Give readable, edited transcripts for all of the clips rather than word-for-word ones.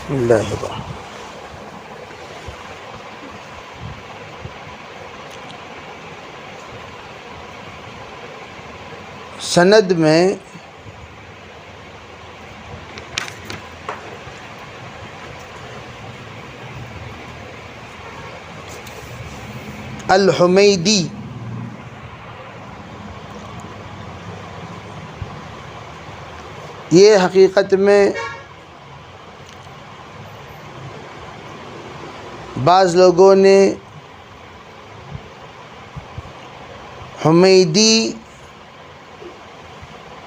اللہ الرحمن سند میں الحمیدی یہ حقیقت میں بعض لوگوں نے حمیدی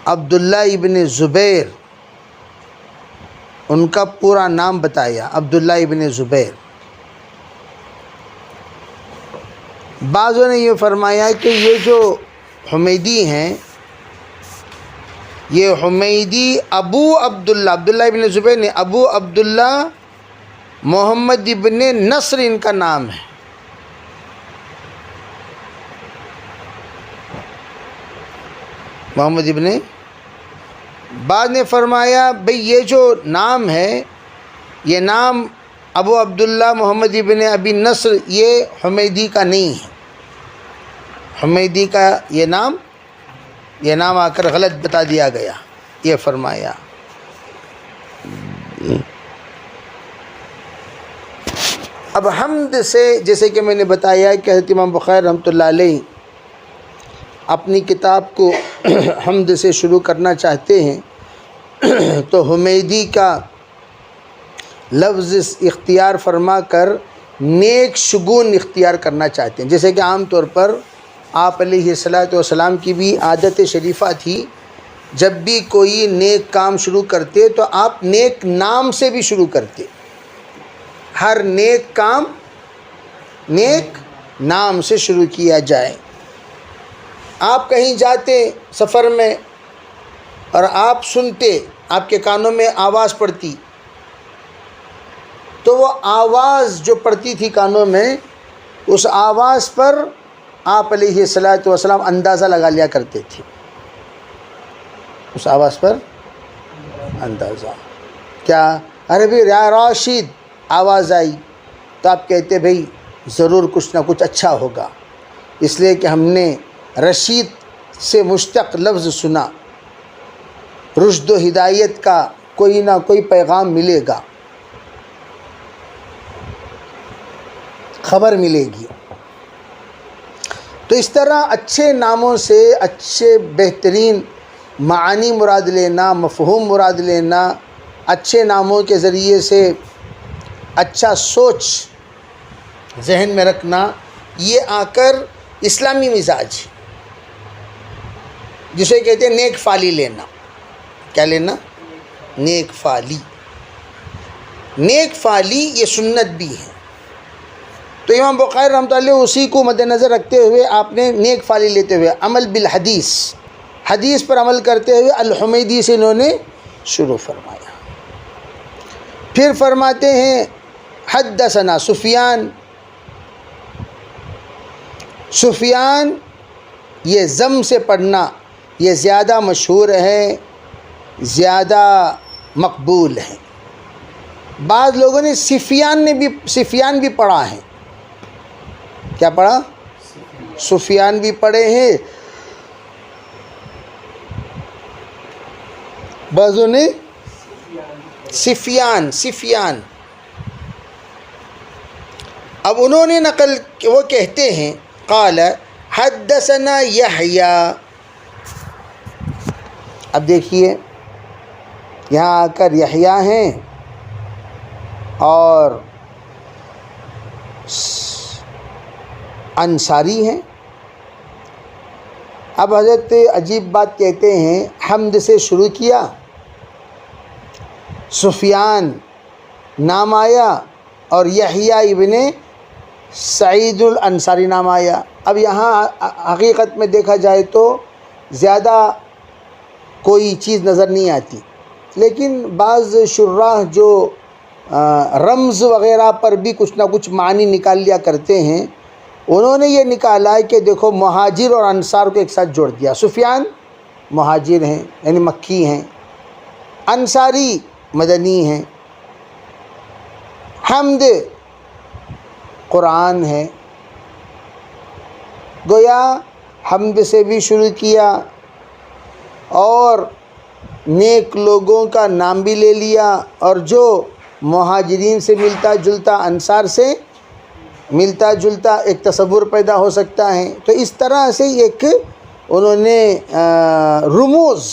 عبداللہ ابن زبیر ان کا پورا نام بتایا، عبداللہ ابن زبیر۔ بعضوں نے یہ فرمایا کہ یہ جو حمیدی ہیں یہ حمیدی ابو عبداللہ ابن زبیر نے ابو عبداللہ محمد ابن نصر ان کا نام ہے۔ محمد ابن، بعد نے فرمایا بھئی یہ جو نام ہے یہ نام ابو عبداللہ محمد ابن ابی نصر یہ حمیدی کا نہیں ہے، حمیدی کا یہ نام آ کر غلط بتا دیا گیا، یہ فرمایا۔ اب حمد سے، جیسے کہ میں نے بتایا کہ حضرت امام بخاری رحمۃ اللہ علیہ اپنی کتاب کو حمد سے شروع کرنا چاہتے ہیں تو حمیدی کا لفظ اختیار فرما کر نیک شگون اختیار کرنا چاہتے ہیں، جیسے کہ عام طور پر آپ علیہ الصلاۃ والسلام کی بھی عادت شریفہ تھی، جب بھی کوئی نیک کام شروع کرتے تو آپ نیک نام سے بھی شروع کرتے، ہر نیک کام نیک نام سے شروع کیا جائے۔ آپ کہیں جاتے سفر میں اور آپ سنتے، آپ کے کانوں میں آواز پڑتی، تو وہ آواز جو پڑتی تھی کانوں میں، اس آواز پر آپ علیہ الصلاۃ والسلام اندازہ لگا لیا کرتے تھے، اس آواز پر اندازہ کیا، ارے بھائی یا راشد آواز آئی تو آپ کہتے بھئی ضرور کچھ نہ کچھ اچھا ہوگا، اس لیے کہ ہم نے رشید سے مشتق لفظ سنا، رشد و ہدایت کا کوئی نہ کوئی پیغام ملے گا، خبر ملے گی۔ تو اس طرح اچھے ناموں سے اچھے بہترین معانی مراد لینا، مفہوم مراد لینا، اچھے ناموں کے ذریعے سے اچھا سوچ ذہن میں رکھنا، یہ آ کر اسلامی مزاج جسے کہتے ہیں نیک فالی لینا۔ کیا لینا؟ نیک فالی۔ نیک فالی یہ سنت بھی ہے، تو امام بخاری رحمۃ اللہ علیہ اسی کو مد نظر رکھتے ہوئے آپ نے نیک فالی لیتے ہوئے عمل بالحدیث، حدیث پر عمل کرتے ہوئے الحمیدی سے انہوں نے شروع فرمایا۔ پھر فرماتے ہیں حدثنا سفیان، سفیان یہ ضم سے پڑھنا یہ زیادہ مشہور ہے، زیادہ مقبول ہے۔ بعض لوگوں نے سفیان بھی پڑھا ہے، کیا پڑھا؟ سفیان بھی پڑھے ہیں، بعضوں نے سفیان۔ اب انہوں نے نقل، وہ کہتے ہیں قال حدثنا یحییٰ۔ اب دیکھیے یہاں آ کر یحییٰ ہیں اور انصاری ہیں۔ اب حضرت عجیب بات کہتے ہیں، حمد سے شروع کیا، سفیان نام آیا اور یحییٰ ابن سعید الانصاری نام آیا۔ اب یہاں حقیقت میں دیکھا جائے تو زیادہ کوئی چیز نظر نہیں آتی، لیکن بعض شراح جو رمز وغیرہ پر بھی کچھ نہ کچھ معنی نکال لیا کرتے ہیں، انہوں نے یہ نکالا کہ دیکھو مہاجر اور انصار کو ایک ساتھ جوڑ دیا، سفیان مہاجر ہیں یعنی مکی ہیں، انصاری مدنی ہیں، حمد قرآن ہے، گویا حمد سے بھی شروع کیا اور نیک لوگوں کا نام بھی لے لیا، اور جو مہاجرین سے ملتا جلتا، انصار سے ملتا جلتا ایک تصور پیدا ہو سکتا ہے۔ تو اس طرح سے ایک انہوں نے رموز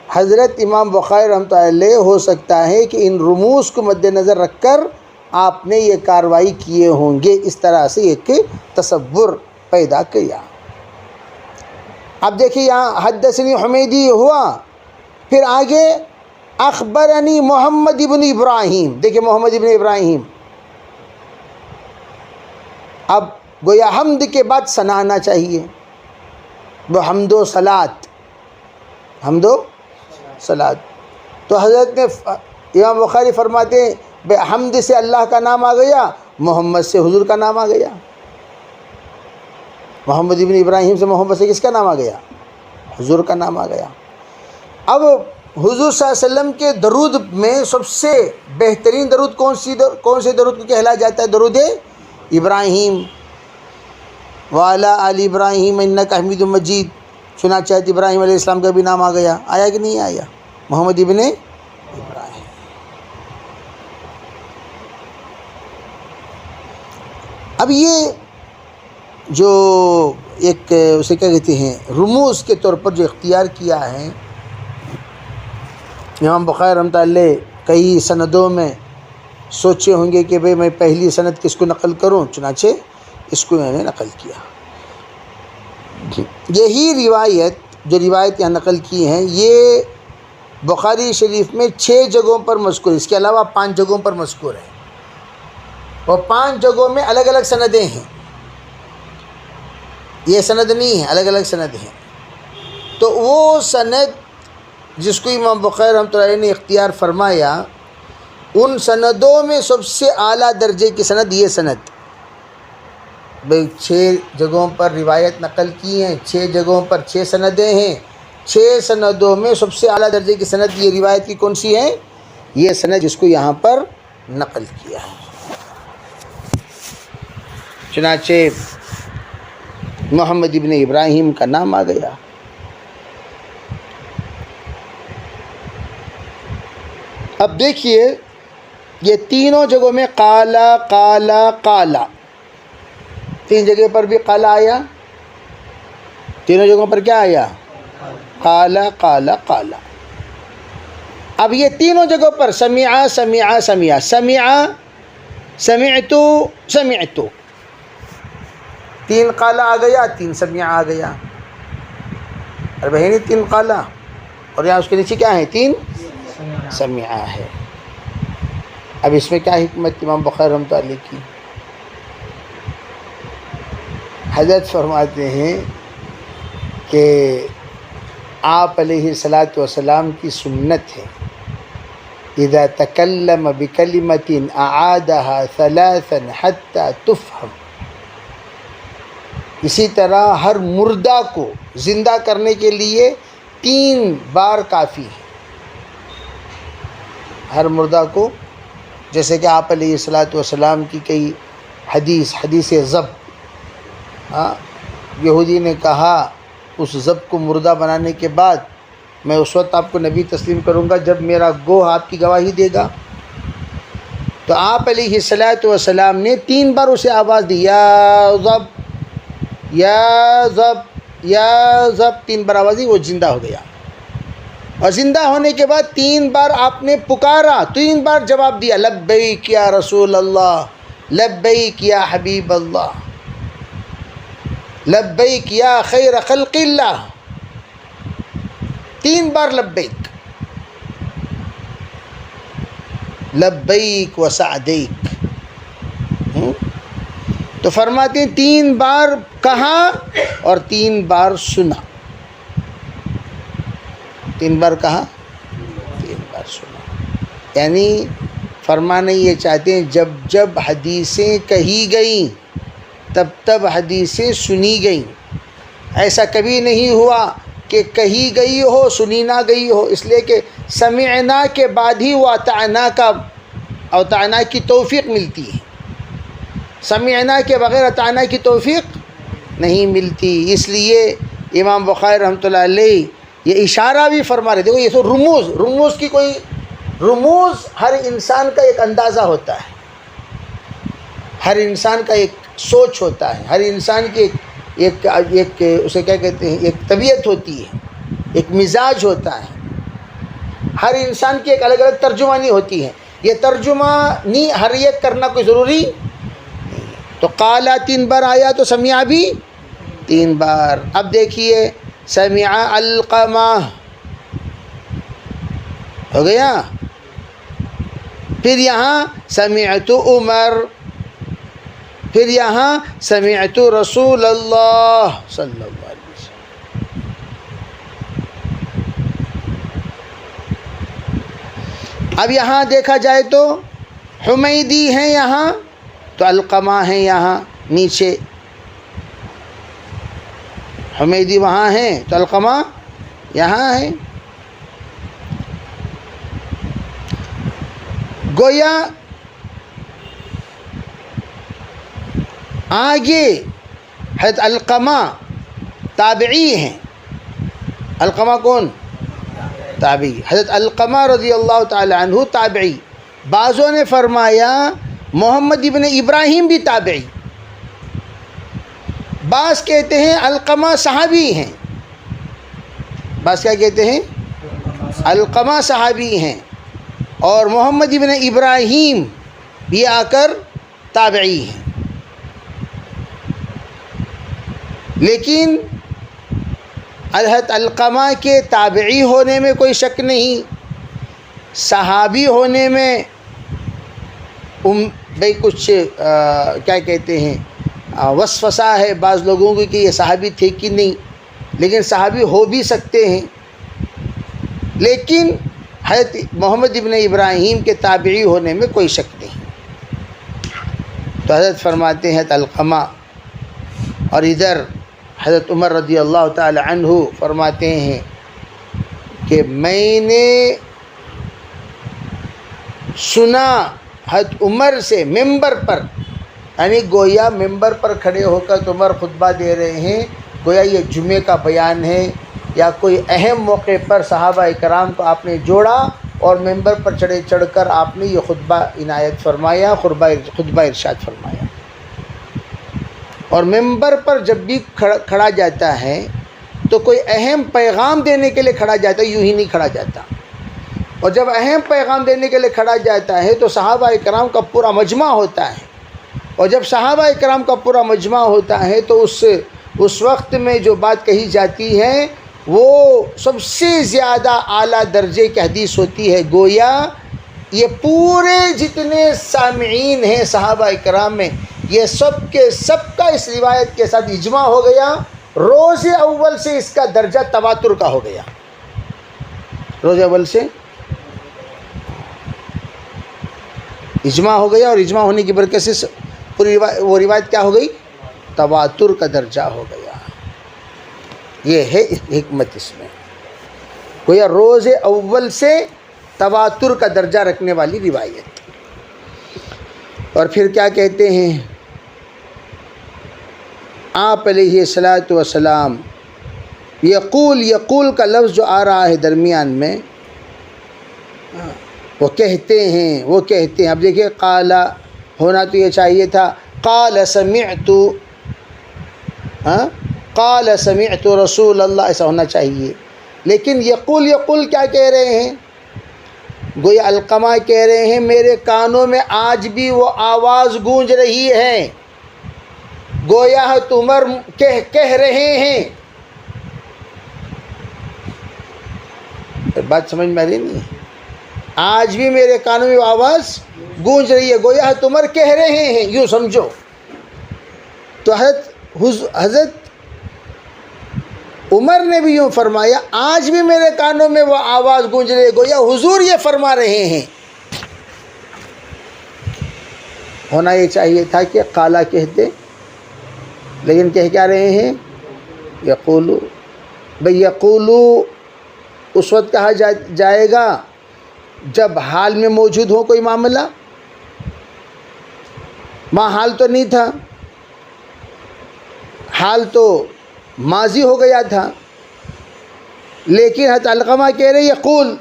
حضرت امام بخاری رحمۃ اللہ علیہ ہو سکتا ہے کہ ان رموز کو مد نظر رکھ کر آپ نے یہ کارروائی کیے ہوں گے، اس طرح سے ایک تصور پیدا کیا۔ اب دیکھیے یہاں حدثنی حمیدی ہوا، پھر آگے اخبرنی محمد ابن ابراہیم، دیکھیے محمد ابن ابراہیم، اب گویا حمد کے بعد ثنا آنا چاہیے، وہ حمد و صلات، حمد و صلات۔ تو حضرت نے امام بخاری فرماتے ہیں بے حمد سے اللہ کا نام آ گیا، محمد سے حضور کا نام آ گیا، محمد ابن ابراہیم سے محمد سے کس کا نام آ گیا؟ حضور کا نام آ گیا۔ اب حضور صلی اللہ علیہ وسلم کے درود میں سب سے بہترین درود کون سے درود کو کہلایا جاتا ہے؟ درود ابراہیم، وعلی آل ابراہیم انک حمید مجید، چنانچہ ابراہیم علیہ السلام کا بھی نام آ گیا، آیا کہ نہیں آیا؟ محمد ابن ابراہیم۔ اب یہ جو ایک اسے کیا کہتے ہیں رموز کے طور پر جو اختیار کیا ہے امام بخاری رحمۃ اللہ علیہ، کئی سندوں میں سوچے ہوں گے کہ بھئی میں پہلی سند کس کو نقل کروں، چنانچہ اس کو میں نے نقل کیا۔ یہی روایت جو روایت یہاں نقل کی ہیں یہ بخاری شریف میں 6 جگہوں پر مذکور، اس کے علاوہ 5 جگہوں پر مذکور ہے، اور 5 جگہوں میں الگ الگ سندیں ہیں، یہ سند نہیں ہے، الگ الگ سند ہیں۔ تو وہ سند جس کو امام بخاری رحمۃ اللہ علیہ نے اختیار فرمایا، ان سندوں میں سب سے اعلیٰ درجے کی سند یہ سند، بھئی 6 جگہوں پر روایت نقل کی ہیں، 6 جگہوں پر 6 سندیں ہیں، 6 سندوں میں سب سے اعلیٰ درجے کی سند یہ روایت کی کون سی ہے؟ یہ سند جس کو یہاں پر نقل کیا ہے۔ چنانچہ محمد ابن ابراہیم کا نام آ گیا۔ اب دیکھیے یہ تینوں جگہوں میں قالا قالا قالا، 3 جگہ پر بھی قالا آیا، تینوں جگہوں پر کیا آیا؟ قالا قالا قالا۔ اب یہ تینوں جگہوں پر سمعا سمعا سمعا، سمعا سمعتو سمعتو، 3 قالا آ گیا، 3 سمعا آ گیا، اور بہنی 3 قالا، اور یہاں اس کے نیچے کیا ہے؟ 3 سمعا ہے۔ اب اس میں کیا حکمت امام بخاری رحمۃ اللہ علیہ کی؟ حضرت فرماتے ہیں کہ آپ علیہ الصلاۃ والسلام کی سنت ہے اذا تکلم بکلمۃ اعادها ثلاثا حتى تفهم، اسی طرح ہر مردہ کو زندہ کرنے کے لیے 3 بار کافی ہے، ہر مردہ کو، جیسے کہ آپ علیہ الصلاۃ والسلام کی کئی حدیث ضبط، یہودی نے کہا اس ضبط کو مردہ بنانے کے بعد میں اس وقت آپ کو نبی تسلیم کروں گا جب میرا گوہ آپ کی گواہی دے گا۔ تو آپ علیہ الصلاۃ والسلام نے 3 بار اسے آواز دی، یا ضب یا ضب یا ضب، 3 بار آواز دی، وہ زندہ ہو گیا، اور زندہ ہونے کے بعد 3 بار آپ نے پکارا، 3 بار جواب دیا، لبیک یا رسول اللہ، لبیک یا حبیب اللہ، لبیک یا خیر خلق اللہ، 3 بار لبیک، لبیک و سعدیک۔ تو فرماتے ہیں 3 بار کہا اور 3 بار سنا، 3 بار کہا، 3 بار سنا، یعنی فرمانا یہ چاہتے ہیں جب جب حدیثیں کہی گئیں تب تب حدیثیں سنی گئیں، ایسا کبھی نہیں ہوا کہ کہی گئی ہو سنی نہ گئی ہو، اس لیے کہ سمعنا کے بعد ہی وہ اطعنا کا اطعنا کی توفیق ملتی ہے، سمعنا کے بغیر اطعنا کی توفیق نہیں ملتی۔ اس لیے امام بخاری رحمۃ اللہ علیہ یہ اشارہ بھی فرما رہے، دیکھو یہ سو رموز کی کوئی رموز ہر انسان کا ایک اندازہ ہوتا ہے، ہر انسان کا ایک سوچ ہوتا ہے، ہر انسان کی ایک اسے کیا کہتے ہیں، ایک طبیعت ہوتی ہے، ایک مزاج ہوتا ہے، ہر انسان کی ایک الگ الگ ترجمانی ہوتی ہے۔ یہ ترجمانی ہر ایک کرنا کوئی ضروری نہیں ہے۔ تو قالا 3 بار آیا تو سمع بھی 3 بار۔ اب دیکھیے سمع القمہ ہو گیا، پھر یہاں سمعت عمر، پھر یہاں سمعت رسول اللہ صلی اللہ علیہ وسلم۔ اب یہاں دیکھا جائے تو حمیدی ہیں یہاں تو القمہ ہیں یہاں نیچے، حمیدی وہاں ہیں تو القمہ یہاں ہے۔ گویا آگے حضرت القمہ تابعی ہیں، القمہ کون؟ تابعی، حضرت القمہ رضی اللہ تعالی عنہ تابعی۔ بعضوں نے فرمایا محمد ابن ابراہیم بھی تابعی، بعض کہتے ہیں القمہ صحابی ہیں، بعض کیا کہتے ہیں؟ القمہ صحابی ہیں، اور محمد ابن ابراہیم بھی آ کر تابعی ہیں۔ لیکن حضرت القمہ کے تابعی ہونے میں کوئی شک نہیں، صحابی ہونے میں بھئی کچھ کیا کہتے ہیں وسوسہ ہے بعض لوگوں کی کہ یہ صحابی تھے کہ نہیں، لیکن صحابی ہو بھی سکتے ہیں۔ لیکن حضرت محمد ابن ابراہیم کے تابعی ہونے میں کوئی شک نہیں۔ تو حضرت فرماتے ہیں القمہ، اور ادھر حضرت عمر رضی اللہ تعالی عنہ فرماتے ہیں کہ میں نے سنا حضرت عمر سے ممبر پر، یعنی گویا ممبر پر کھڑے ہو کر عمر خطبہ دے رہے ہیں، گویا یہ جمعے کا بیان ہے یا کوئی اہم موقع پر صحابہ اکرام کو آپ نے جوڑا اور ممبر پر چڑھ کر آپ نے یہ خطبہ عنایت فرمایا، خطبہ ارشاد فرمایا۔ اور ممبر پر جب بھی کھڑا جاتا ہے تو کوئی اہم پیغام دینے کے لیے کھڑا جاتا ہے، یوں ہی نہیں کھڑا جاتا۔ اور جب اہم پیغام دینے کے لیے کھڑا جاتا ہے تو صحابہ اکرام کا پورا مجمع ہوتا ہے، اور جب صحابہ اکرام کا پورا مجمع ہوتا ہے تو اس وقت میں جو بات کہی جاتی ہے وہ سب سے زیادہ اعلیٰ درجے کی حدیث ہوتی ہے۔ گویا یہ پورے جتنے سامعین ہیں صحابہ اکرام میں، یہ سب کے سب کا اس روایت کے ساتھ اجماع ہو گیا، روز اول سے اس کا درجہ تواتر کا ہو گیا، روز اول سے اجماع ہو گیا، اور اجماع ہونے کی برکت سے پوری وہ روایت کیا ہو گئی؟ تواتر کا درجہ ہو گیا۔ یہ ہے حکمت اس میں، گویا روز اول سے تواتر کا درجہ رکھنے والی روایت۔ اور پھر کیا کہتے ہیں آپ علیہ الصلاۃ والسلام، یقول کا لفظ جو آ رہا ہے درمیان میں، وہ کہتے ہیں، اب دیکھیے قالا ہونا تو یہ چاہیے تھا قال سمعت رسول اللہ، ایسا ہونا چاہیے، لیکن یقول کیا کہہ رہے ہیں؟ گویا القمہ کہہ رہے ہیں میرے کانوں میں آج بھی وہ آواز گونج رہی ہے، گویا عمر کہہ رہے ہیں۔ بات سمجھ میں آ رہی نہیں؟ آج بھی میرے کانوں میں وہ آواز گونج رہی ہے، گویا عمر کہہ رہے ہیں، یوں سمجھو۔ تو حضرت عمر نے بھی یوں فرمایا آج بھی میرے کانوں میں وہ آواز گونج رہی ہے، گویا حضور یہ فرما رہے ہیں۔ ہونا یہ چاہیے تھا کہ قالا کہتے، لیکن کہہ کیا رہے ہیں؟ یقولو۔ بھئی یقولو اس وقت کہا جائے گا جب حال میں موجود ہو کوئی معاملہ، ماں حال تو نہیں تھا، حال تو ماضی ہو گیا تھا، لیکن حضرت علقمہ کہہ رہے یقول،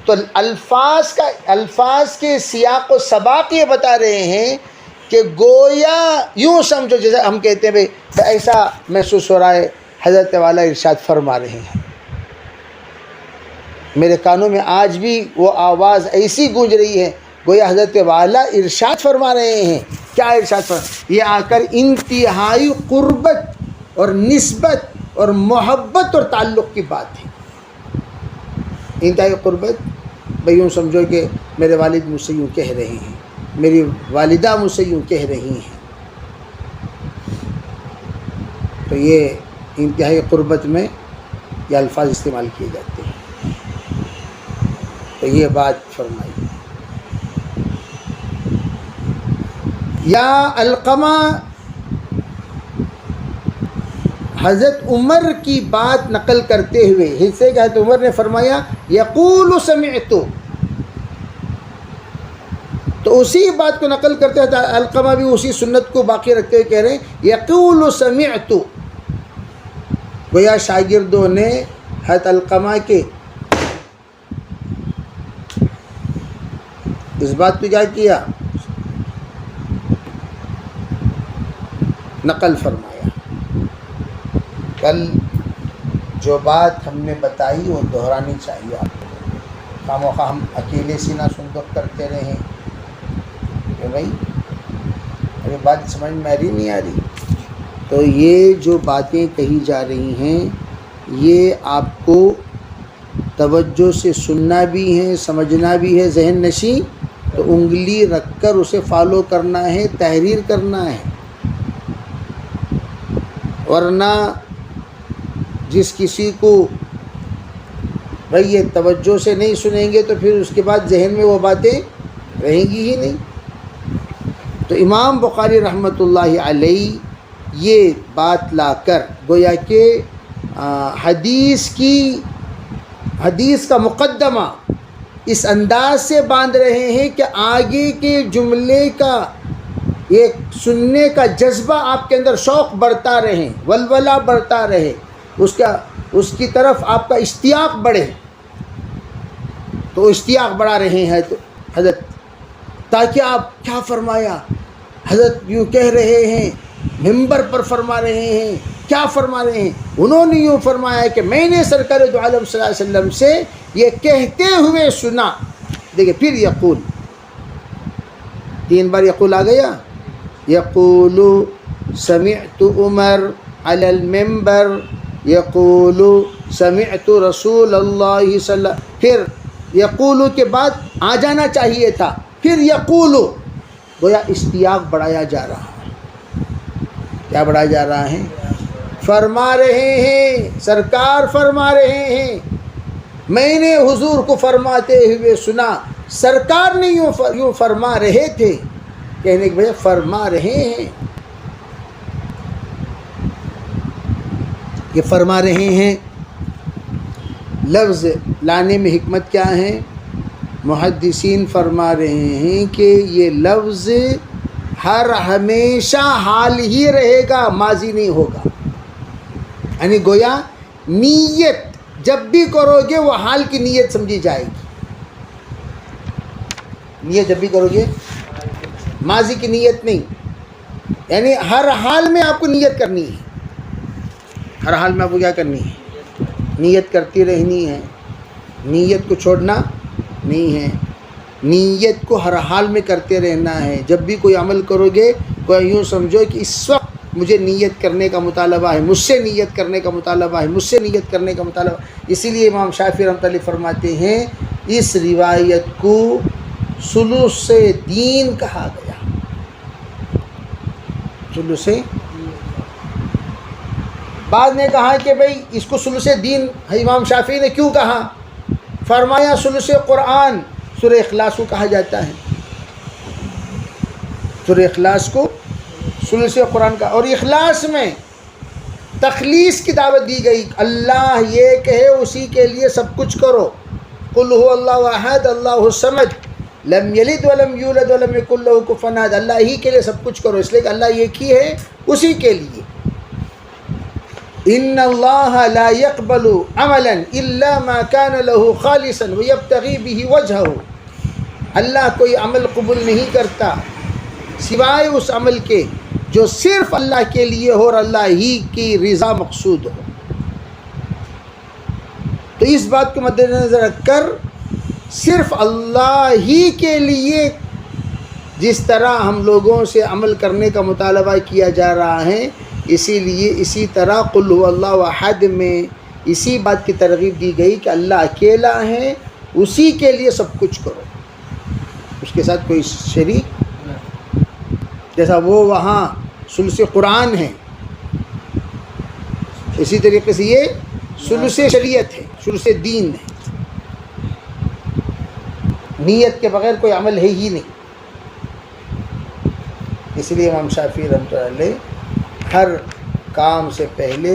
تو الفاظ کے سیاق و سباق یہ بتا رہے ہیں کہ گویا یوں سمجھو جیسے ہم کہتے ہیں بھئی ایسا محسوس ہو رہا ہے حضرت والا ارشاد فرما رہے ہیں. میرے کانوں میں آج بھی وہ آواز ایسی گونج رہی ہے گویا حضرت والا ارشاد فرما رہے ہیں. کیا ارشاد فرما؟ یہ آ کر انتہائی قربت اور نسبت اور محبت اور تعلق کی بات ہے. انتہائی قربت، بھئی یوں سمجھو کہ میرے والد مجھ سے یوں کہہ رہے ہیں، میری والدہ مجھ سے یوں کہہ رہی ہیں. تو یہ انتہائی قربت میں یہ الفاظ استعمال کیے جاتے ہیں. تو یہ بات فرمائی. یا علقمہ حضرت عمر کی بات نقل کرتے ہوئے حصے کہ حضرت عمر نے فرمایا یقول سمعت، تو اسی بات کو نقل کرتے ہیں علقمہ بھی اسی سنت کو باقی رکھتے ہوئے کہہ رہے ہیں یقول سمعت. گویا شاگردوں نے حضرت علقمہ کے اس بات کو کیا کیا؟ نقل فرمایا. کل جو بات ہم نے بتائی وہ دہرانی چاہیے آپ کو. خاموخواہ ہم اکیلے سینہ صندوق کرتے رہے کہ بھائی ارے بات سمجھ میں آ رہی نہیں آ رہی. تو یہ جو باتیں کہی جا رہی ہیں یہ آپ کو توجہ سے سننا بھی ہے، سمجھنا بھی ہے، ذہن نشیں. تو انگلی رکھ کر اسے فالو کرنا ہے، تحریر کرنا ہے. ورنہ جس کسی کو بھئی یہ توجہ سے نہیں سنیں گے تو پھر اس کے بعد ذہن میں وہ باتیں رہیں گی ہی نہیں. تو امام بخاری رحمۃ اللہ علیہ یہ بات لا کر گویا کہ حدیث کا مقدمہ اس انداز سے باندھ رہے ہیں کہ آگے کے جملے کا ایک سننے کا جذبہ آپ کے اندر، شوق بڑھتا رہے، ولولہ بڑھتا رہے، اس کی طرف آپ کا اشتیاق بڑھے. تو اشتیاق بڑھا رہے ہیں تو حضرت، تاکہ آپ کیا فرمایا، حضرت یوں کہہ رہے ہیں، ممبر پر فرما رہے ہیں، کیا فرما رہے ہیں؟ انہوں نے یوں فرمایا کہ میں نے سرکار دو عالم صلی اللہ علیہ وسلم سے یہ کہتے ہوئے سنا. دیکھیں پھر یقول، 3 بار یقول آ گیا. یقول سمعت عمر علی المنبر، یقول سمعت رسول اللہ صلی اللہ. پھر یقول کے بعد آ جانا چاہیے تھا، پھر یقول. گویا اشتیاق بڑھایا جا رہا ہے. کیا بڑھایا جا رہا ہے؟ فرما رہے ہیں، سرکار فرما رہے ہیں، میں نے حضور کو فرماتے ہوئے سنا. سرکار نے یوں فرما رہے تھے، کہنے کے بجائے فرما رہے ہیں. یہ فرما رہے ہیں لفظ لانے میں حکمت کیا ہے؟ محدثین فرما رہے ہیں کہ یہ لفظ ہمیشہ حال ہی رہے گا، ماضی نہیں ہوگا. یعنی گویا نیت جب بھی کرو گے وہ حال کی نیت سمجھی جائے گی. نیت جب بھی کرو گے ماضی کی نیت نہیں، یعنی ہر حال میں آپ کو نیت کرنی ہے. ہر حال میں آپ کو کیا کرنی ہے؟ نیت کرتی رہنی ہے. نیت کو چھوڑنا نہیں ہے، نیت کو ہر حال میں کرتے رہنا ہے. جب بھی کوئی عمل کرو گے کوئی یوں سمجھو کہ اس وقت مجھے نیت کرنے کا مطالبہ ہے، مجھ سے نیت کرنے کا مطالبہ ہے، مجھ سے نیت کرنے کا مطالبہ. اسی لیے امام شافعی رحمۃ اللہ فرماتے ہیں اس روایت کو ثلث دین کہا گیا. ثلث، بعد نے کہا کہ بھئی اس کو ثلث دین امام شافعی نے کیوں کہا؟ فرمایا ثلث قرآن سورہ اخلاص کو کہا جاتا ہے. سورہ اخلاص کو ثلث قرآن کا، اور اخلاص میں تخلیص کی دعوت دی گئی. اللہ یہ کہے اسی کے لیے سب کچھ کرو. قل هو اللہ احد اللہ الصمد. لم یلد ولم یولد ولم یکن لہ کفوا احد، اللہ ہی کے لیے سب کچھ کرو، اس لیے کہ اللہ ایک ہی ہے، اسی کے لیے۔ ان اللہ لا يقبل عملا الا ما كان له خالصا ويبتغي به وجهه، اللہ کوئی عمل قبول نہیں کرتا سوائے اس عمل کے جو صرف اللہ کے لیے ہو اور اللہ ہی کی رضا مقصود ہو۔ تو اس بات کو مد نظر رکھ کر صرف اللہ ہی کے لیے جس طرح ہم لوگوں سے عمل کرنے کا مطالبہ کیا جا رہا ہے، اسی طرح قل هو اللہ احد میں اسی بات کی ترغیب دی گئی کہ اللہ اکیلا ہے، اسی کے لیے سب کچھ کرو، اس کے ساتھ کوئی شریک، جیسا وہ وہاں ثلث قرآن ہے، اسی طریقے سے یہ ثلث شریعت ہے، ثلث دین ہے۔ نیت کے بغیر کوئی عمل ہے ہی نہیں، اس لیے امام شافعی رحمۃ اللہ علیہ ہر کام سے پہلے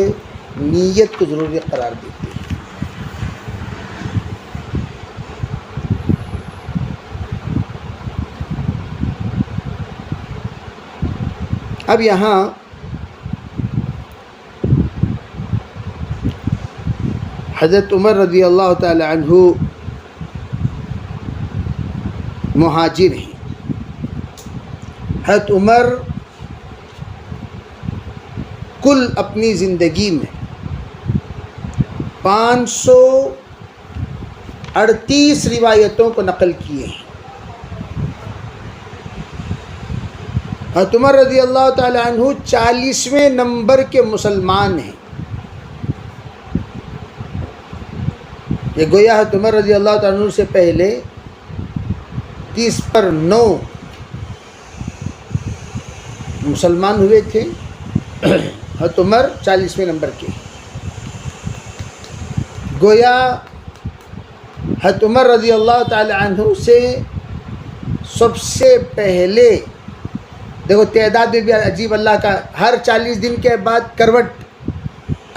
نیت کو ضروری قرار دیتے ہیں۔ اب یہاں حضرت عمر رضی اللہ تعالی عنہ مہاجر ہیں۔ حضرت عمر کل اپنی زندگی میں 538 روایتوں کو نقل کیے ہیں۔ حضرت عمر رضی اللہ تعالی عنہ 40ویں نمبر کے مسلمان ہیں۔ یہ گویا حضرت عمر رضی اللہ تعالی عنہ سے پہلے 30 پر 9 مسلمان ہوئے تھے، حضرت عمر 40ویں نمبر کے۔ گویا حضرت عمر رضی اللہ تعالی عنہ سے سب سے پہلے، دیکھو تعداد میں بھی عجیب، اللہ کا ہر 40 دن کے بعد کروٹ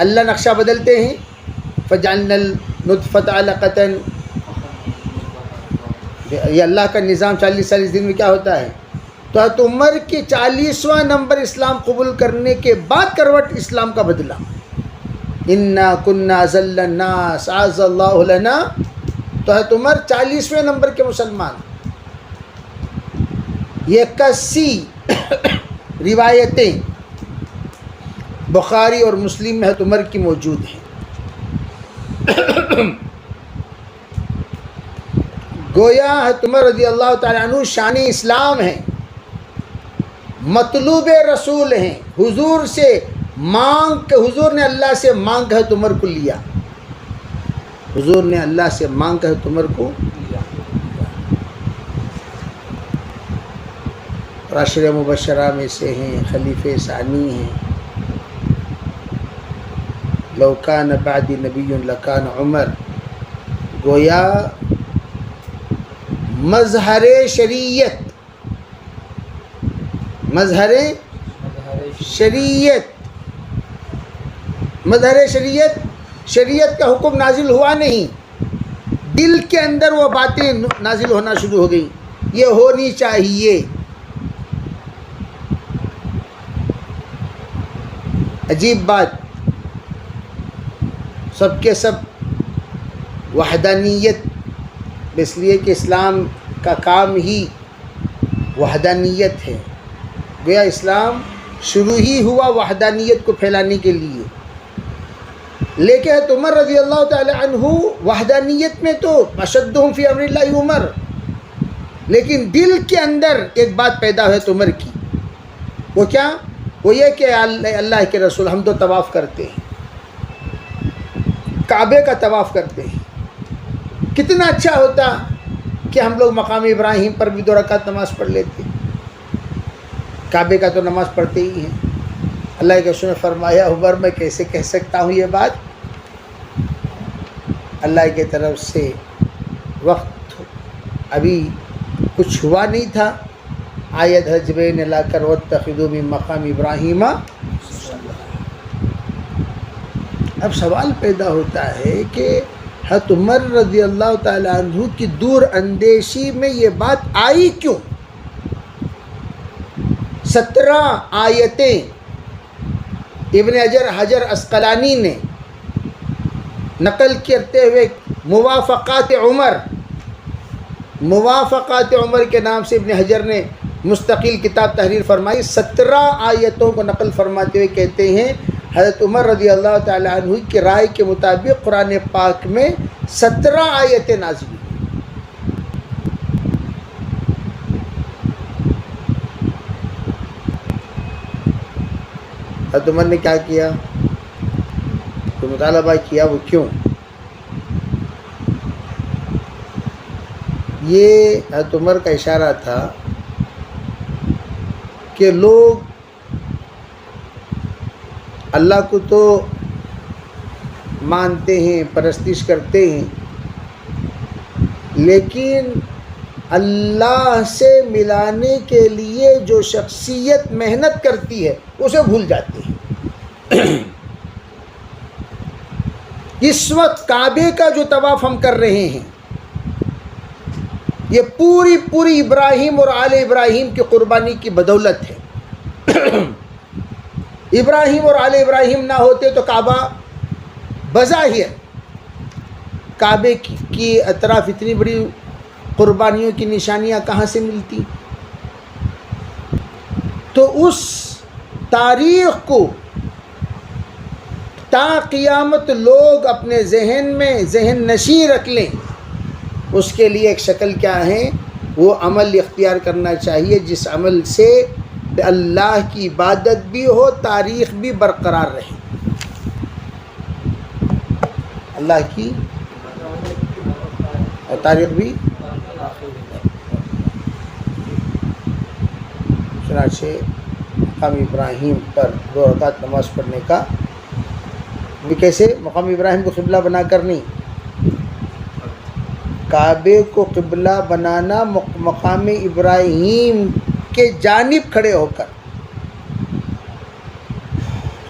اللہ نقشہ بدلتے ہیں، فجعلنا النطفة علقة، یہ اللہ کا نظام 40 دن میں کیا ہوتا ہے۔ تو حضرت عمر کے 40واں نمبر اسلام قبول کرنے کے بعد کروٹ اسلام کا بدلا، انا كنا اذل الناس اعز اللہ لنا۔ تو حضرت عمر 40ویں نمبر کے مسلمان۔ یہ 81 روایتیں بخاری اور مسلم میں حضرت عمر کی موجود ہیں۔ گویا حضرت عمر رضی اللہ تعالیٰ عنہ شان اسلام ہیں، مطلوب رسول ہیں، حضور سے مانگ کے، حضور نے اللہ سے مانگ کر حضرت عمر کو لیا، حضور نے اللہ سے مانگ کر حضرت عمر کو لیا۔ عشرہ مبشرہ میں سے ہیں، خلیفہ ثانی ہیں۔ لو کان بعدی نبی لکان عمر، گویا مظہر شریعت، مظہر شریعت، شریعت کا حکم نازل ہوا نہیں، دل کے اندر وہ باتیں نازل ہونا شروع ہو گئیں، یہ ہونی چاہیے۔ عجیب بات، سب کے سب وحدانیت، اس لیے کہ اسلام کا کام ہی وحدانیت ہے، گویا اسلام شروع ہی ہوا وحدانیت کو پھیلانے کے لیے۔ لیکن حضرت عمر رضی اللہ تعالی عنہ وحدانیت میں تو اشدہم فی امر اللہ عمر، لیکن دل کے اندر ایک بات پیدا ہوئی عمر کی، وہ کیا؟ وہ یہ کہ اللہ کے رسول، ہم تو طواف کرتے ہیں، کعبے کا طواف کرتے ہیں، کتنا اچھا ہوتا کہ ہم لوگ مقام ابراہیم پر بھی 2 رکعت نماز پڑھ لیتے، کعبے کا تو نماز پڑھتے ہی ہیں۔ اللہ کے رسول نے فرمایا عمر میں کیسے کہہ سکتا ہوں یہ بات، اللہ کی طرف سے وقت ابھی کچھ ہوا نہیں تھا، آیت حجبین لا کر واتخذوا من مقام ابراہیم۔ اب سوال پیدا ہوتا ہے کہ حضرت عمر رضی اللہ تعالیٰ عنہ کی دور اندیشی میں یہ بات آئی کیوں؟ 17 آیتیں ابن حجر عسقلانی نے نقل کرتے ہوئے موافقات عمر کے نام سے ابن حجر نے مستقل کتاب تحریر فرمائی. 17 آیتوں کو نقل فرماتے ہوئے کہتے ہیں حضرت عمر رضی اللہ تعالیٰ عنہ کی رائے کے مطابق قرآن پاک میں 17 آیتیں نازل ہوئی. حضرت عمر نے کیا کیا؟ جو مطالبہ کیا وہ کیوں؟ یہ حضرت عمر کا اشارہ تھا کہ لوگ اللہ کو تو مانتے ہیں، پرستش کرتے ہیں، لیکن اللہ سے ملانے کے لیے جو شخصیت محنت کرتی ہے اسے بھول جاتے ہیں. اس وقت کعبے کا جو طواف ہم کر رہے ہیں یہ پوری ابراہیم اور آل ابراہیم کی قربانی کی بدولت ہے. ابراہیم اور آل ابراہیم نہ ہوتے تو کعبہ بظاہر کعبے کی اطراف اتنی بڑی قربانیوں کی نشانیاں کہاں سے ملتی؟ تو اس تاریخ کو تا قیامت لوگ اپنے ذہن میں ذہن نشین رکھ لیں، اس کے لیے ایک شکل کیا ہے؟ وہ عمل اختیار کرنا چاہیے جس عمل سے اللہ کی عبادت بھی ہو، تاریخ بھی برقرار رہے. اللہ کی اور تاریخ بھی. چنانچہ مقام ابراہیم پر 2 رکعت نماز پڑھنے کا بھی کیسے؟ مقام ابراہیم کو قبلہ بنا کر نہیں، کعبے کو قبلہ بنانا مقام ابراہیم کے جانب کھڑے ہو کر.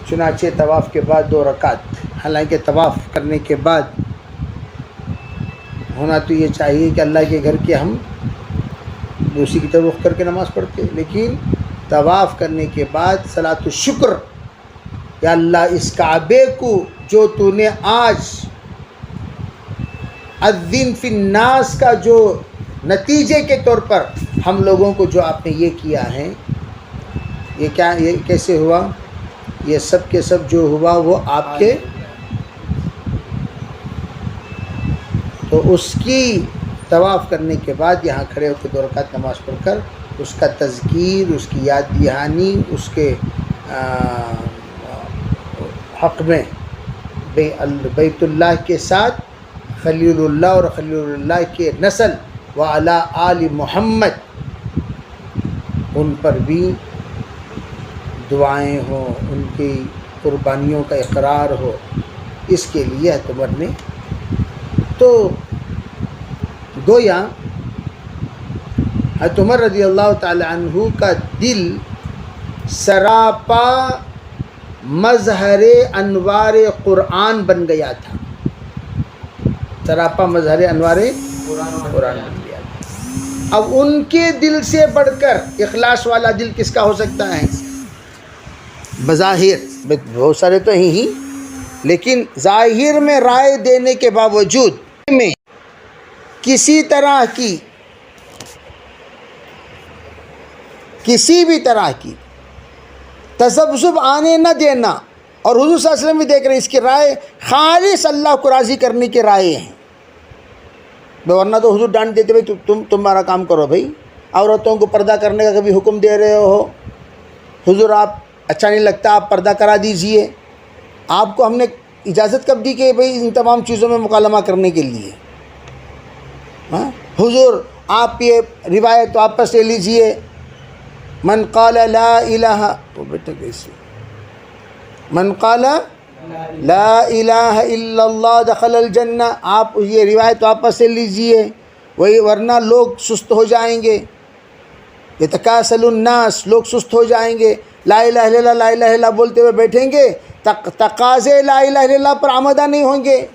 چنانچہ طواف کے بعد 2 رکعت، حالانکہ طواف کرنے کے بعد ہونا تو یہ چاہیے کہ اللہ کے گھر کے ہم دوسری کی طرف رخ کر کے نماز پڑھتے، لیکن طواف کرنے کے بعد صلاۃ الشکر، یا اللہ اس کعبے کو جو تو نے آج الذین فی الناس کا جو نتیجے کے طور پر ہم لوگوں کو جو آپ نے یہ کیا ہے، یہ کیسے ہوا؟ یہ سب کے سب جو ہوا وہ آپ کے. تو اس کی طواف کرنے کے بعد یہاں کھڑے ہو کے 2 رکعت نماز پڑھ کر اس کا تذکیر، اس کی یاد دہانی، اس کے حق میں بیت اللہ کے ساتھ خلیل اللہ اور خلیل اللہ کے نسل وعلی آل محمد ان پر بھی دعائیں ہوں، ان کی قربانیوں کا اقرار ہو. اس کے لیے حضرت عمر نے تو گویا حضرت عمر رضی اللہ تعالی عنہ کا دل سراپا مظہر انوار قرآن بن گیا تھا. سراپا مظہر انوار قرآن بن گیا تھا. اب ان کے دل سے بڑھ کر اخلاص والا دل کس کا ہو سکتا ہے؟ بظاہر بہت سارے تو ہیں ہی، لیکن ظاہر میں رائے دینے کے باوجود میں کسی طرح کی کسی بھی طرح کی تذبذب آنے نہ دینا. اور حضور صلی اللہ علیہ وسلم بھی دیکھ رہے ہیں اس کی رائے خالص اللہ کو راضی کرنے کی رائے ہیں. ورنہ تو حضور ڈانٹ دیتے بھائی تم تمہارا کام کرو بھائی. عورتوں کو پردہ کرنے کا کبھی حکم دے رہے ہو حضور، آپ اچھا نہیں لگتا آپ پردہ کرا دیجئے. آپ کو ہم نے اجازت کب دی کہ بھائی ان تمام چیزوں میں مکالمہ کرنے کے لیے؟ حضور آپ یہ روایت واپس لے لیجئے. من قال لا الہ من قال لا الہ الا اللہ دخل الجنہ. آپ یہ روایت واپس لے لیجئے، وہی ورنہ لوگ سست ہو جائیں گے. یتکاسل الناس، لوگ سست ہو جائیں گے. لا الہ الا اللہ لا الہ الا اللہ بولتے ہوئے بیٹھیں گے، تقاضے لا الہ الا اللہ پر آمدہ نہیں ہوں گے.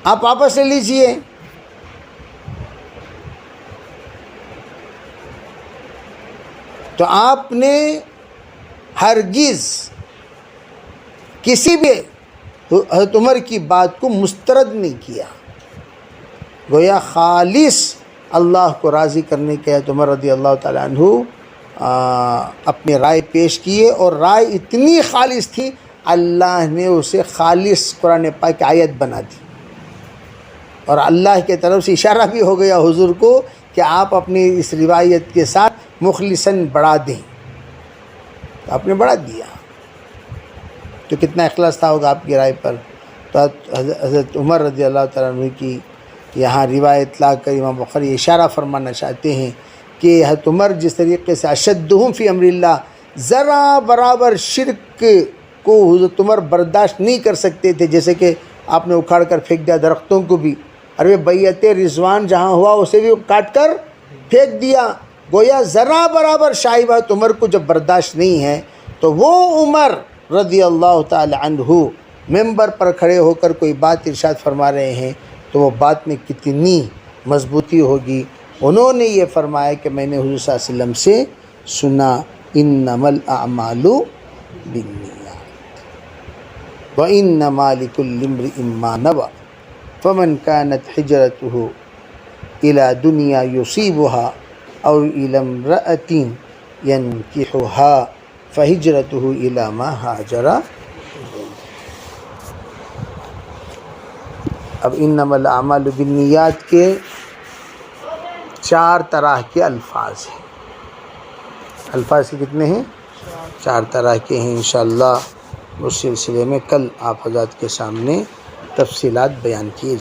آپ واپس لے لیجئے۔ تو آپ نے ہرگز کسی بھی حضرت عمر کی بات کو مسترد نہیں کیا، گویا خالص اللہ کو راضی کرنے کے حضرت عمر رضی اللہ تعالیٰ عنہ اپنی رائے پیش کیے، اور رائے اتنی خالص تھی اللہ نے اسے خالص قرآن پاک کی آیت بنا دی، اور اللہ کی طرف سے اشارہ بھی ہو گیا حضور کو کہ آپ اپنی اس روایت کے ساتھ مخلصاً بڑھا دیں، تو آپ نے بڑھا دیا، تو کتنا اخلاص تھا ہوگا آپ کی رائے پر۔ تو حضرت عمر رضی اللہ تعالیٰ عنہ کی یہاں روایت لا کر امام بخاری اشارہ فرمانا چاہتے ہیں کہ حضرت عمر جس طریقے سے اشدہم فی امر اللہ، ذرا برابر شرک کو حضرت عمر برداشت نہیں کر سکتے تھے، جیسے کہ آپ نے اکھاڑ کر پھینک دیا درختوں کو بھی، ارے بیعت رضوان جہاں ہوا اسے بھی کاٹ کر پھینک دیا، گویا ذرا برابر شائبہ عمر کو جب برداشت نہیں ہے، تو وہ عمر رضی اللہ تعالی عنہ ممبر پر کھڑے ہو کر کوئی بات ارشاد فرما رہے ہیں تو وہ بات میں کتنی مضبوطی ہوگی۔ انہوں نے یہ فرمایا کہ میں نے حضور صلی اللہ علیہ وسلم سے سنا، انما الاعمال بالنیات وانما لکل امرئ ما نوى فمن كانت حجرته الى دنیا یصیبها او الى امرأة ينکحها فہجرته الى ما ہاجر۔ اب انما الاعمال بالنیات کے 4 طرح کے الفاظ ہیں، الفاظ کے کتنے ہیں؟ 4 طرح کے ہیں۔ انشاءاللہ اس سلسلے میں کل آپ حضرات کے سامنے تفصیلات بیان کیے